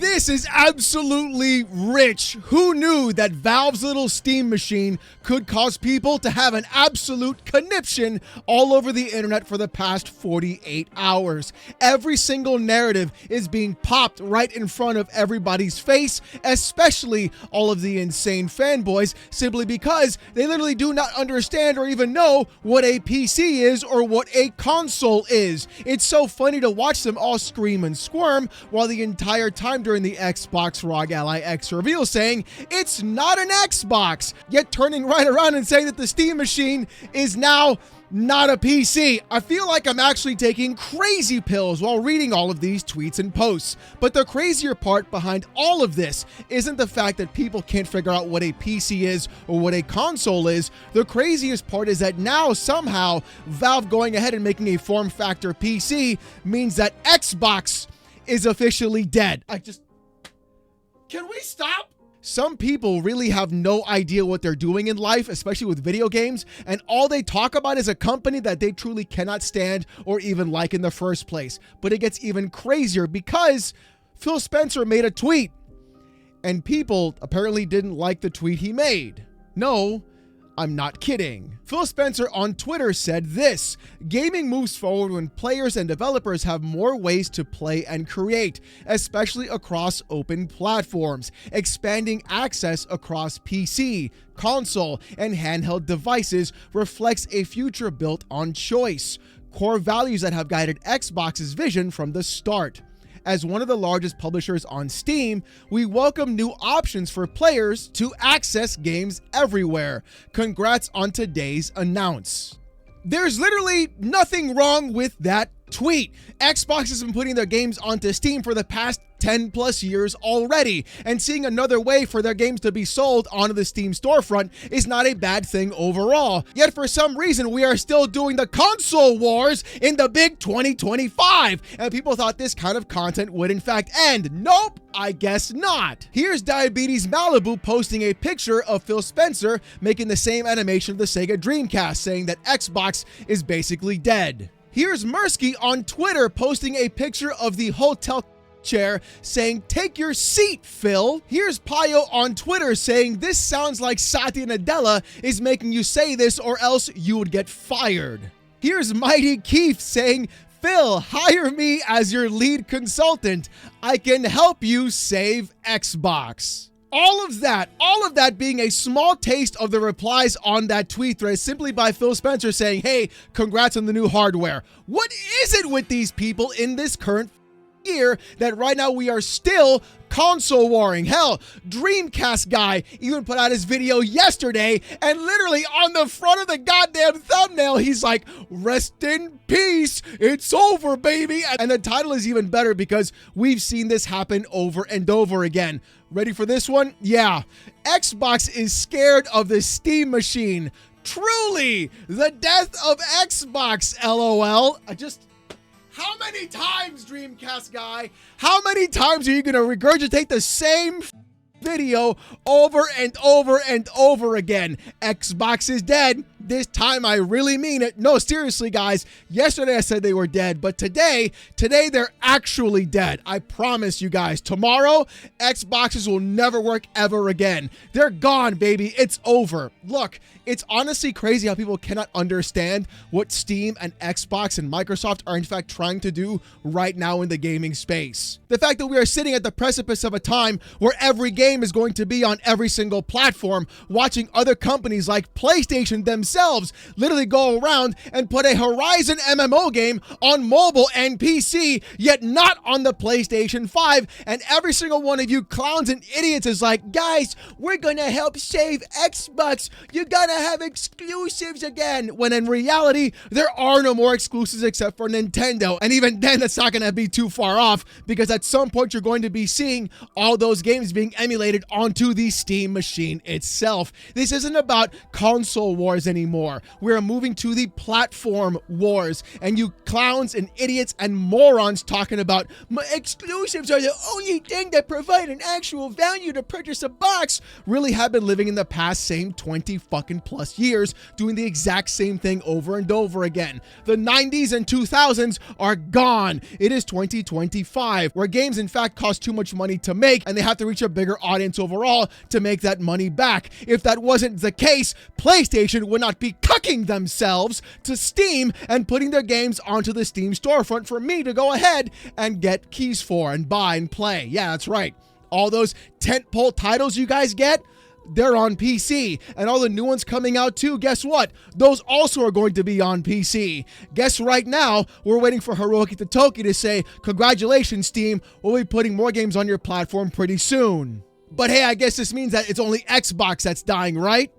This is absolutely rich. Who knew that Valve's little Steam machine could cause people to have an absolute conniption all over the internet for the past 48 hours? Every single narrative is being popped right in front of everybody's face, especially all of the insane fanboys, simply because they literally do not understand or even know what a PC is or what a console is. It's so funny to watch them all scream and squirm while the entire time during the Xbox ROG Ally X reveal saying it's not an Xbox, yet turning right around and saying that the Steam machine is now not a PC. I feel like I'm actually taking crazy pills while reading all of these tweets and posts. But the crazier part behind all of this isn't the fact that people can't figure out what a PC is or what a console is. The craziest part is that now somehow Valve going ahead and making a form factor PC means that Xbox is officially dead. Can we stop? Some people really have no idea what they're doing in life, especially with video games, and all they talk about is a company that they truly cannot stand or even like in the first place. But it gets even crazier because Phil Spencer made a tweet, and people apparently didn't like the tweet he made. No, I'm not kidding. Phil Spencer on Twitter said this: "Gaming moves forward when players and developers have more ways to play and create, especially across open platforms. Expanding access across PC, console, and handheld devices reflects a future built on choice, core values that have guided Xbox's vision from the start. As one of the largest publishers on Steam, we welcome new options for players to access games everywhere. Congrats on today's announce." There's literally nothing wrong with that tweet. Xbox has been putting their games onto Steam for the past 10 plus years already, and seeing another way for their games to be sold onto the Steam storefront is not a bad thing overall. Yet for some reason, we are still doing the console wars in the big 2025, and people thought this kind of content would in fact end. Nope, I guess not. Here's Diabetes Malibu posting a picture of Phil Spencer making the same animation of the Sega Dreamcast, saying that Xbox is basically dead. Here's Mursky on Twitter posting a picture of the hotel chair saying, "Take your seat, Phil." Here's Payo on Twitter saying, "This sounds like Satya Nadella is making you say this or else you would get fired." Here's Mighty Keith saying, "Phil, hire me as your lead consultant. I can help you save Xbox." All of that being a small taste of the replies on that tweet thread simply by Phil Spencer saying, "Hey, congrats on the new hardware." What is it with these people in this current year that right now we are still console warring? Hell, Dreamcast guy even put out his video yesterday, and literally on the front of the goddamn thumbnail, he's like, "Rest in peace, it's over, baby." And the title is even better because we've seen this happen over and over again. Ready for this one? Yeah. Xbox is scared of the Steam machine. Truly, the death of Xbox, LOL. How many times, Dreamcast guy? How many times are you going to regurgitate the same video over and over and over again? Xbox is dead. This time I really mean it. No, seriously, guys. Yesterday I said they were dead, but today they're actually dead. I promise you guys. Tomorrow, Xboxes will never work ever again. They're gone, baby. It's over. Look, it's honestly crazy how people cannot understand what Steam and Xbox and Microsoft are in fact trying to do right now in the gaming space. The fact that we are sitting at the precipice of a time where every game is going to be on every single platform, watching other companies like PlayStation themselves literally go around and put a Horizon MMO game on mobile and PC, yet not on the PlayStation 5, and every single one of you clowns and idiots is like, "Guys, we're gonna help save Xbox. You gotta have exclusives again," when in reality, there are no more exclusives except for Nintendo, and even then, that's not gonna be too far off, because at some point, you're going to be seeing all those games being emulated onto the Steam machine itself. This isn't about console wars anymore. anymore. We're moving to the platform wars, and you clowns and idiots and morons talking about exclusives are the only thing that provide an actual value to purchase a box really have been living in the past same 20 fucking plus years doing the exact same thing over and over again. The 90s and 2000s are gone. It is 2025, where games in fact cost too much money to make and they have to reach a bigger audience overall to make that money back. If that wasn't the case, PlayStation would not be cucking themselves to Steam and putting their games onto the Steam storefront for me to go ahead and get keys for and buy and play. Yeah, that's right. All those tentpole titles you guys get, they're on PC, and all the new ones coming out too, guess what? Those also are going to be on PC. Guess right now, we're waiting for Hiroki Totoki to say, congratulations Steam, we'll be putting more games on your platform pretty soon. But hey, I guess this means that it's only Xbox that's dying, right?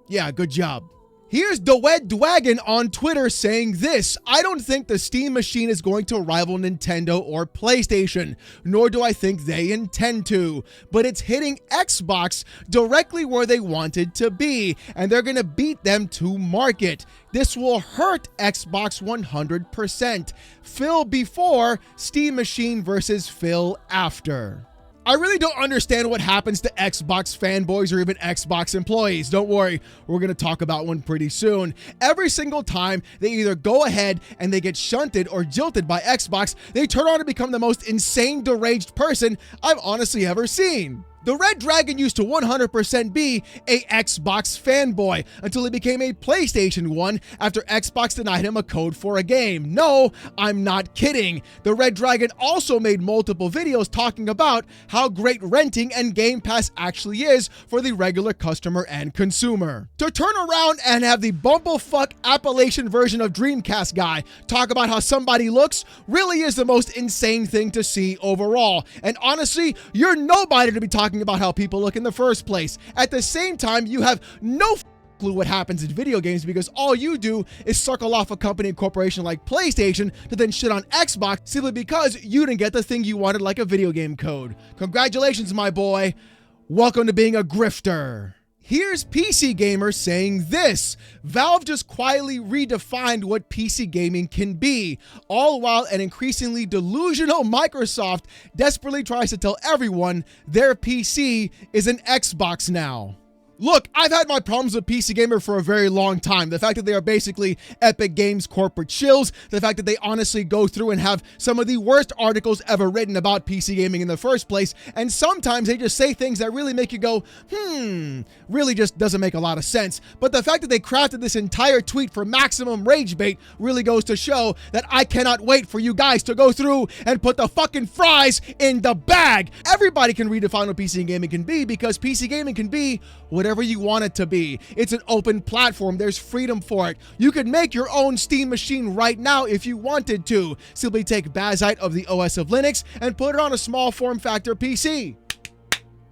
Yeah, good job. Here's The Wed Dwagon on Twitter saying this: I don't think the Steam machine is going to rival Nintendo or PlayStation, nor do I think they intend to, but it's hitting Xbox directly where they wanted to be, and they're going to beat them to market. This will hurt Xbox 100%. Phil before, Steam machine versus Phil after. I really don't understand what happens to Xbox fanboys or even Xbox employees. Don't worry, we're going to talk about one pretty soon. Every single time they either go ahead and they get shunted or jilted by Xbox, they turn on to become the most insane, deranged person I've honestly ever seen. The Red Dragon used to 100% be a Xbox fanboy until he became a PlayStation one after Xbox denied him a code for a game. No, I'm not kidding. The Red Dragon also made multiple videos talking about how great renting and Game Pass actually is for the regular customer and consumer. To turn around and have the bumblefuck Appalachian version of Dreamcast guy talk about how somebody looks really is the most insane thing to see overall. And honestly, you're nobody to be talking about how people look in the first place. At the same time, you have no clue what happens in video games because all you do is circle off a company and corporation like PlayStation to then shit on Xbox simply because you didn't get the thing you wanted, like a video game code. Congratulations, my boy. Welcome to being a grifter. Here's PC Gamer saying this: Valve just quietly redefined what PC gaming can be, all while an increasingly delusional Microsoft desperately tries to tell everyone their PC is an Xbox now. Look, I've had my problems with PC Gamer for a very long time. The fact that they are basically Epic Games corporate shills, the fact that they honestly go through and have some of the worst articles ever written about PC gaming in the first place, and sometimes they just say things that really make you go, really just doesn't make a lot of sense. But the fact that they crafted this entire tweet for maximum rage bait really goes to show that I cannot wait for you guys to go through and put the fucking fries in the bag. Everybody can redefine what PC gaming can be because PC gaming can be whatever you want it to be. It's an open platform. There's freedom for it. You could make your own Steam machine right now if you wanted to. Simply take Bazite of the OS of Linux and put it on a small form factor PC.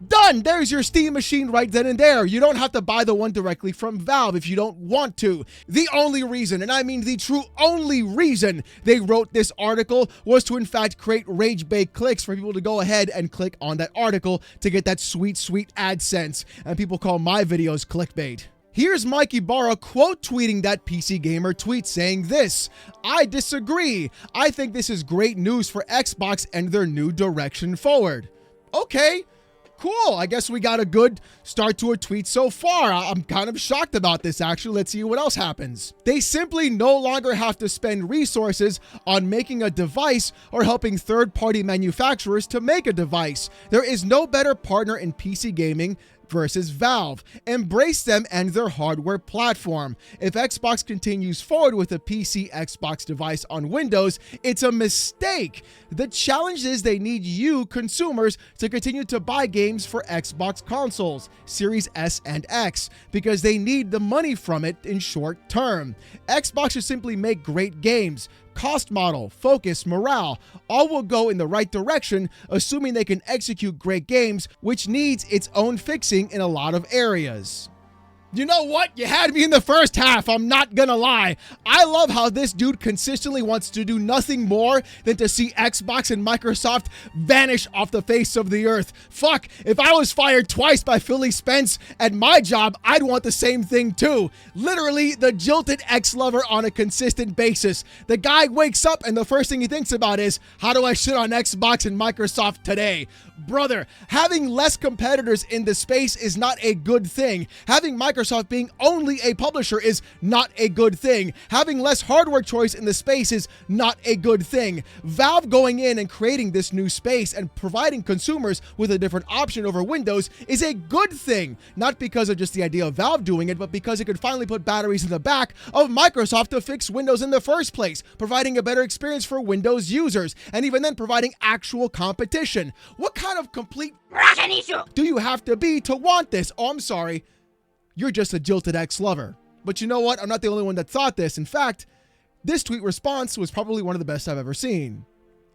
Done! There's your Steam machine right then and there. You don't have to buy the one directly from Valve if you don't want to. The only reason, and I mean the true only reason they wrote this article was to in fact create rage bait clicks for people to go ahead and click on that article to get that sweet, sweet AdSense. And people call my videos clickbait. Here's Mike Ibarra quote tweeting that PC Gamer tweet saying this: I disagree. I think this is great news for Xbox and their new direction forward. Okay. Cool. I guess we got a good start to a tweet so far. I'm kind of shocked about this, actually. Let's see what else happens. They simply no longer have to spend resources on making a device or helping third-party manufacturers to make a device. There is no better partner in PC gaming versus Valve. Embrace them and their hardware platform. If Xbox continues forward with a PC Xbox device on Windows, it's a mistake. The challenge is they need you, consumers, to continue to buy games for Xbox consoles, Series S and X, because they need the money from it in short term. Xbox should simply make great games. Cost model, focus, morale, all will go in the right direction, assuming they can execute great games, which needs its own fixing in a lot of areas. You know what? You had me in the first half. I'm not gonna lie. I love how this dude consistently wants to do nothing more than to see Xbox and Microsoft vanish off the face of the earth. Fuck, if I was fired twice by Philly Spence at my job, I'd want the same thing too. Literally the jilted ex-lover on a consistent basis. The guy wakes up and the first thing he thinks about is, how do I shit on Xbox and Microsoft today? Brother, having less competitors in the space is not a good thing. Having Microsoft being only a publisher is not a good thing. Having less hardware choice in the space is not a good thing. Valve going in and creating this new space and providing consumers with a different option over Windows is a good thing. Not because of just the idea of Valve doing it, but because it could finally put batteries in the back of Microsoft to fix Windows in the first place, providing a better experience for Windows users, and even then providing actual competition. What kind of complete do you have to be to want this? Oh, I'm sorry. You're just a jilted ex-lover. But you know what? I'm not the only one that thought this. In fact, this tweet response was probably one of the best I've ever seen.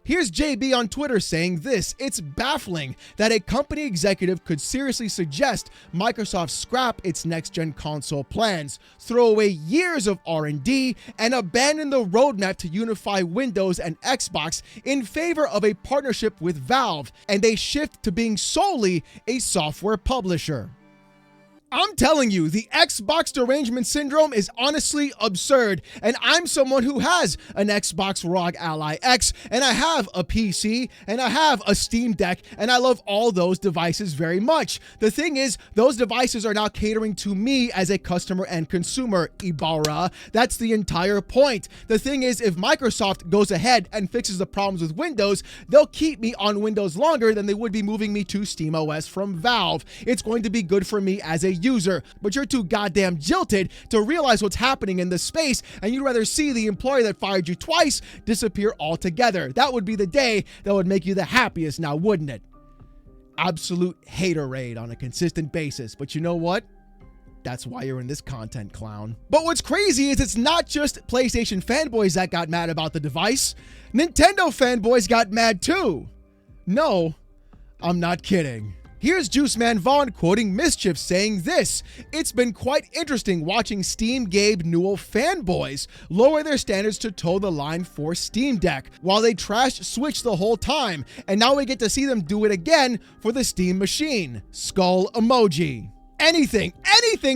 Here's JB on Twitter saying this: it's baffling that a company executive could seriously suggest Microsoft scrap its next-gen console plans, throw away years of R&D, and abandon the roadmap to unify Windows and Xbox in favor of a partnership with Valve, and a shift to being solely a software publisher. I'm telling you, the Xbox derangement syndrome is honestly absurd, and I'm someone who has an Xbox ROG Ally X, and I have a PC, and I have a Steam Deck, and I love all those devices very much. The thing is, those devices are now catering to me as a customer and consumer, Ibarra. That's the entire point. The thing is, if Microsoft goes ahead and fixes the problems with Windows, they'll keep me on Windows longer than they would be moving me to SteamOS from Valve. It's going to be good for me as a user, but you're too goddamn jilted to realize what's happening in this space, and you'd rather see the employer that fired you twice disappear altogether. That would be the day that would make you the happiest now, wouldn't it? Absolute haterade on a consistent basis, but you know what? That's why you're in this content, clown. But what's crazy is it's not just PlayStation fanboys that got mad about the device. Nintendo fanboys got mad too. No, I'm not kidding. Here's Juiceman Vaughn quoting Mischief saying this: it's been quite interesting watching Steam Gabe Newell fanboys lower their standards to toe the line for Steam Deck, while they trashed Switch the whole time, and now we get to see them do it again for the Steam machine. Skull emoji. Anything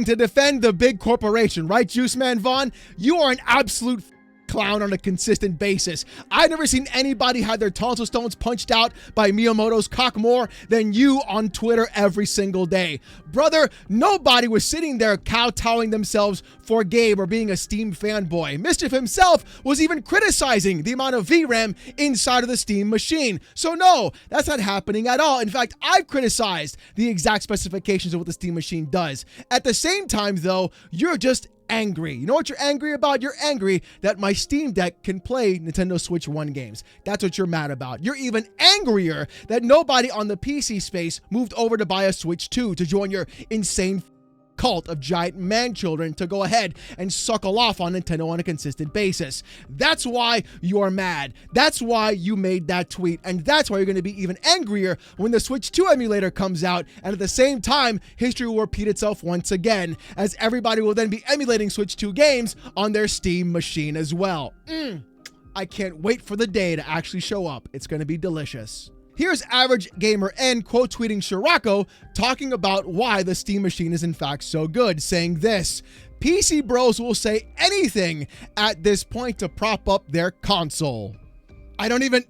to defend the big corporation, right, Juiceman Vaughn? You are an absolute clown on a consistent basis. I've never seen anybody have their tonsil stones punched out by Miyamoto's cock more than you on Twitter every single day. Brother, nobody was sitting there kowtowing themselves for Gabe or being a Steam fanboy. Mischief himself was even criticizing the amount of VRAM inside of the Steam machine. So no, that's not happening at all. In fact, I've criticized the exact specifications of what the Steam machine does. At the same time, though, you're just angry. You know what you're angry about? You're angry that my Steam Deck can play Nintendo Switch 1 games. That's what you're mad about. You're even angrier that nobody on the PC space moved over to buy a Switch 2 to join your insane cult of giant man children to go ahead and suckle off on Nintendo on a consistent basis. That's why you're mad. That's why you made that tweet. And that's why you're going to be even angrier when the Switch 2 emulator comes out. And at the same time, history will repeat itself once again, as everybody will then be emulating Switch 2 games on their Steam machine as well. I can't wait for the day to actually show up. It's going to be delicious. Here's Average Gamer N quote tweeting Scirocco talking about why the Steam machine is in fact so good, saying this: PC bros will say anything at this point to prop up their console. I don't even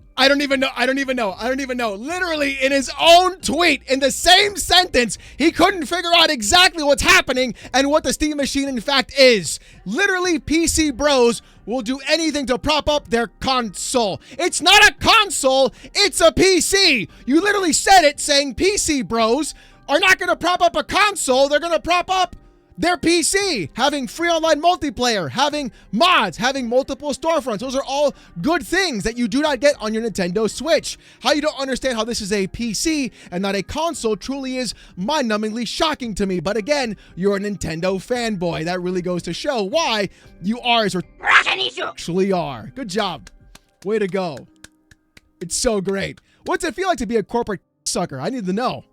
know. Literally in his own tweet, in the same sentence, he couldn't figure out exactly what's happening and what the Steam machine in fact is. Literally, PC bros will do anything to prop up their console. It's not a console, it's a PC. You literally said it, saying PC bros are not going to prop up a console, they're going to prop up their PC, having free online multiplayer, having mods, having multiple storefronts. Those are all good things that you do not get on your Nintendo Switch. How you don't understand how this is a PC and not a console truly is mind-numbingly shocking to me. But again, you're a Nintendo fanboy. That really goes to show why you are as actually are. Good job. Way to go. It's so great. What's it feel like to be a corporate sucker? I need to know.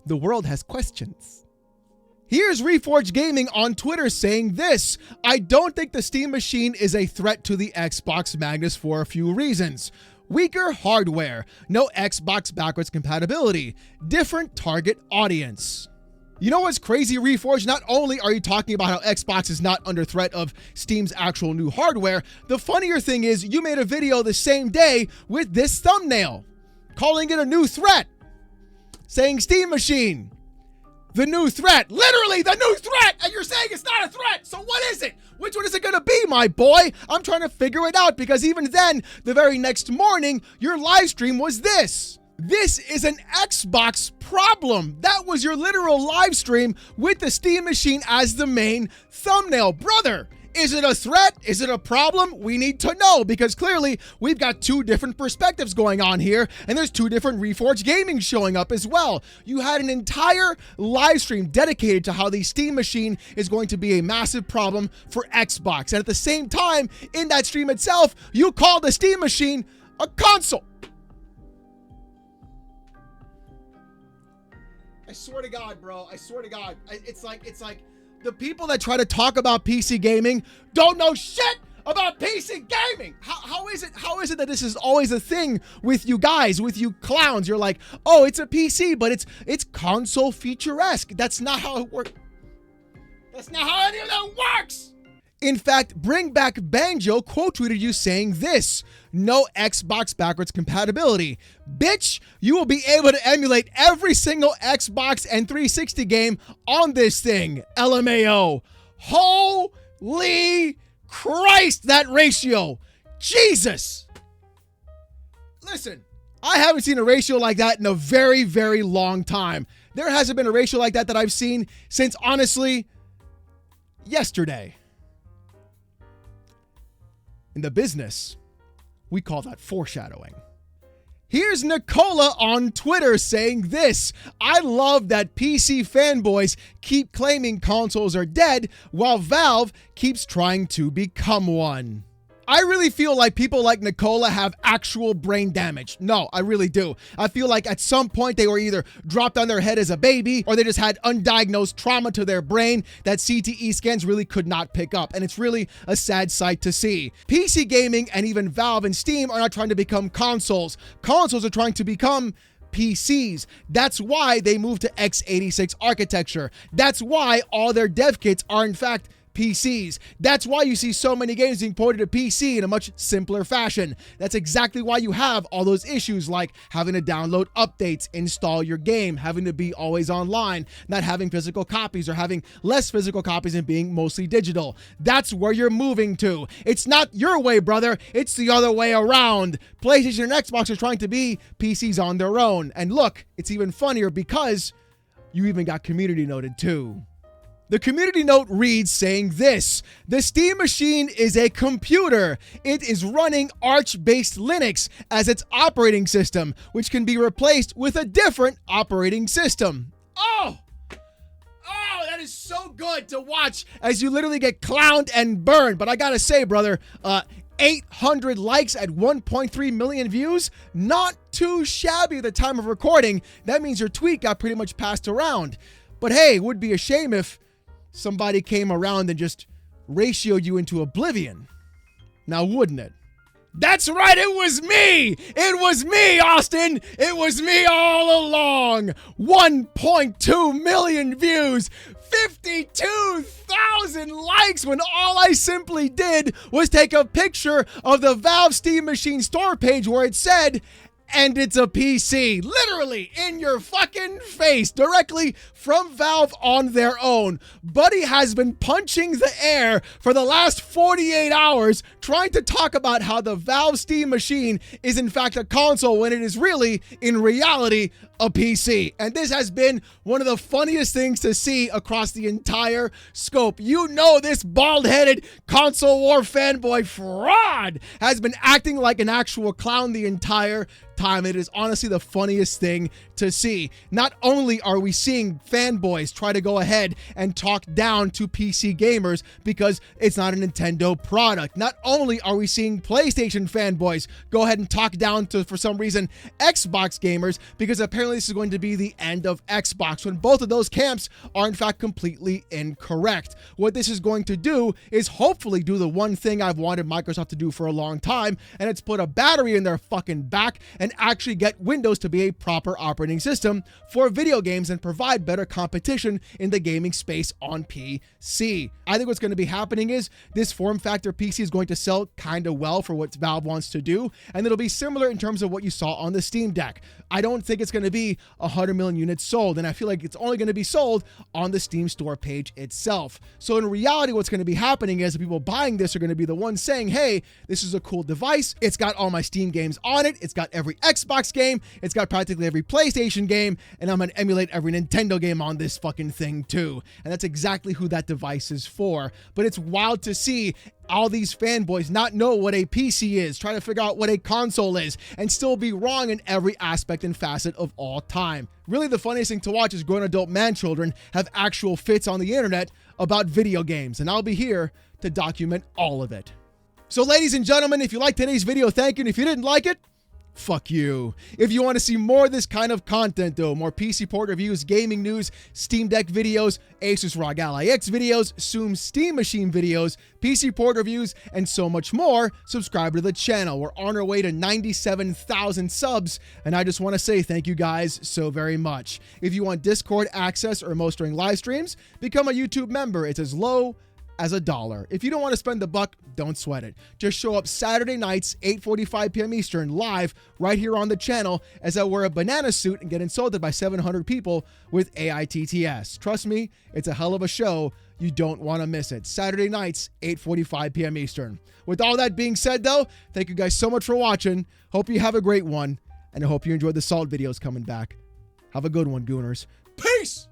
The world has questions. Here's Reforged Gaming on Twitter saying this: I don't think the Steam Machine is a threat to the Xbox Magnus for a few reasons. Weaker hardware, no Xbox backwards compatibility, different target audience. You know what's crazy, Reforged? Not only are you talking about how Xbox is not under threat of Steam's actual new hardware, the funnier thing is you made a video the same day with this thumbnail, calling it a new threat, saying Steam Machine, the new threat, literally the new threat, and you're saying it's not a threat. So what is it? Which one is it gonna be, my boy? I'm trying to figure it out, because even then, the very next morning, your live stream was this. This is an Xbox problem. That was your literal live stream with the Steam Machine as the main thumbnail. Brother, is it a threat? Is it a problem? We need to know, because clearly we've got two different perspectives going on here, and there's two different Reforged Gaming showing up as well. You had an entire live stream dedicated to how the Steam Machine is going to be a massive problem for Xbox. And at the same time, in that stream itself, you called the Steam Machine a console. I swear to God, bro. I swear to God. It's like the people that try to talk about PC gaming don't know shit about PC gaming. How is it that this is always a thing with you guys, with you clowns? You're like, oh, it's a PC, but it's console feature-esque. That's not how it works. That's not how any of that works. In fact, Bring Back Banjo quote tweeted you saying this: no Xbox backwards compatibility. Bitch, you will be able to emulate every single Xbox and 360 game on this thing. LMAO. Holy Christ, that ratio. Jesus. Listen, I haven't seen a ratio like that in a very, very long time. There hasn't been a ratio like that I've seen since, honestly, yesterday. In the business, we call that foreshadowing. Here's Nicola on Twitter saying this: I love that PC fanboys keep claiming consoles are dead while Valve keeps trying to become one. I really feel like people like Nicola have actual brain damage. No, I really do. I feel like at some point they were either dropped on their head as a baby, or they just had undiagnosed trauma to their brain that CTE scans really could not pick up. And it's really a sad sight to see. PC gaming and even Valve and Steam are not trying to become consoles. Consoles are trying to become PCs. That's why they moved to x86 architecture. That's why all their dev kits are in fact PCs. That's why you see so many games being ported to PC in a much simpler fashion. That's exactly why you have all those issues like having to download updates, install your game, having to be always online, not having physical copies, or having less physical copies and being mostly digital. That's where you're moving to. It's not your way, brother. It's the other way around. PlayStation and Xbox are trying to be PCs on their own. And look, it's even funnier because you even got community noted too. The community note reads saying this: the Steam Machine is a computer. It is running Arch-based Linux as its operating system, which can be replaced with a different operating system. Oh, that is so good to watch as you literally get clowned and burned. But I gotta say, brother, 800 likes at 1.3 million views, not too shabby at the time of recording. That means your tweet got pretty much passed around. But hey, it would be a shame if somebody came around and just ratioed you into oblivion. Now, wouldn't it? That's right, it was me! It was me, Austin! It was me all along! 1.2 million views, 52,000 likes when all I simply did was take a picture of the Valve Steam Machine store page where it said, and it's a PC, literally in your fucking face, directly from Valve on their own. Buddy has been punching the air for the last 48 hours trying to talk about how the Valve Steam Machine is in fact a console when it is really, in reality, a PC. And this has been one of the funniest things to see across the entire scope. You know, this bald-headed console war fanboy fraud has been acting like an actual clown the entire time. It is honestly the funniest thing to see. Not only are we seeing fanboys try to go ahead and talk down to PC gamers because it's not a Nintendo product. Not only are we seeing PlayStation fanboys go ahead and talk down to, for some reason, Xbox gamers because apparently this is going to be the end of Xbox, when both of those camps are in fact completely incorrect. What this is going to do is hopefully do the one thing I've wanted Microsoft to do for a long time, and it's put a battery in their fucking back and actually get Windows to be a proper operating system for video games and provide better competition in the gaming space on PC. I think what's going to be happening is this form factor PC is going to sell kind of well for what Valve wants to do, and it'll be similar in terms of what you saw on the Steam Deck. I don't think it's going to be 100 million units sold, and I feel like it's only going to be sold on the Steam store page itself. So in reality, what's going to be happening is the people buying this are going to be the ones saying, hey, this is a cool device. It's got all my Steam games on it. It's got every Xbox game. It's got practically every PlayStation game, and I'm going to emulate every Nintendo game on this fucking thing too. And that's exactly who that device is for. But it's wild to see all these fanboys not know what a PC is, trying to figure out what a console is, and still be wrong in every aspect and facet of all time. Really, the funniest thing to watch is grown adult man-children have actual fits on the internet about video games, and I'll be here to document all of it. So ladies and gentlemen, if you liked today's video, thank you, and if you didn't like it, fuck you. If you want to see more of this kind of content though, more PC port reviews, gaming news, Steam Deck videos, Asus ROG Ally X videos, Zoom Steam Machine videos, PC port reviews, and so much more, subscribe to the channel. We're on our way to 97,000 subs, and I just want to say thank you guys so very much. If you want Discord access or most during live streams, become a YouTube member. It's as low as $1. If you don't want to spend the buck, don't sweat it. Just show up Saturday nights, 8:45 p.m. Eastern, live right here on the channel as I wear a banana suit and get insulted by 700 people with AITTS. Trust me, it's a hell of a show. You don't want to miss it. Saturday nights, 8:45 p.m. Eastern. With all that being said, though, thank you guys so much for watching. Hope you have a great one, and I hope you enjoyed the Salt videos coming back. Have a good one, Gooners. Peace!